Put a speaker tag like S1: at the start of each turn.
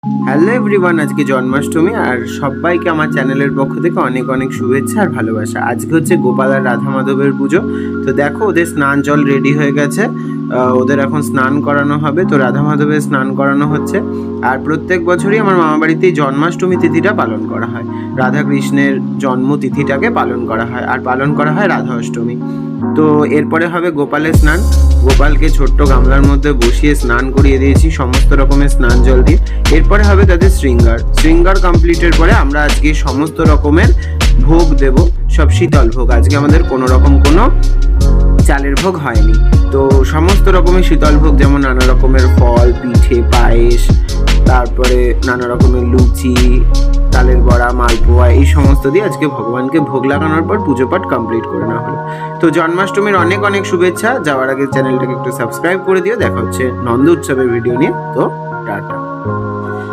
S1: Hello everyone, আজকে জন্মাষ্টমী আর সবাইকে আমার চ্যানেলের পক্ষ থেকে অনেক অনেক শুভেচ্ছা আর ভালোবাসা। আজকে হচ্ছে গোপাল আর রাধা মাধবের পুজো। তো দেখো ওদের স্নান জল রেডি হয়ে গেছে, ওদের এখন স্নান করানো হবে। তো রাধা মাধবের স্নান করানো হচ্ছে। আর প্রত্যেক বছরই আমার মামা বাড়িতে জন্মাষ্টমী তিথিটা পালন করা হয়, রাধা কৃষ্ণের জন্ম তিথিটাকে পালন করা হয়, আর পালন করা হয় রাধা অষ্টমী। তো এরপরে হবে গোপালের স্নান। গোপালকে ছোট্ট গামলার মধ্যে বসিয়ে স্নান করিয়ে দিয়েছি সমস্ত রকমের স্নান জল দিয়ে। এরপরে হবে তাদের শৃঙ্গার কমপ্লিটের পরে আমরা আজকে সমস্ত রকমের ভোগ দেব, সব শীতল ভোগ। আজকে আমাদের কোনো রকম কোনো চালের ভোগ হয়নি। তো সমস্ত রকমের শীতল ভোগ, যেমন নানা রকমের ফল, পিঠে, পায়েস, তারপরে নানা রকমের লুচি, তালের বড়া, মালপোয়া, এই সমস্ত দিয়ে আজকে ভগবানকে ভোগ লাগানোর পর পুজো পাঠ কমপ্লিট করে নেওয়া হলো। তো জন্মাষ্টমীর অনেক অনেক শুভেচ্ছা। যাওয়ার আগে চ্যানেলটাকে একটু সাবস্ক্রাইব করে দিও। দেখা হচ্ছে নন্দ উৎসবের ভিডিও নিয়ে। তো টাটা।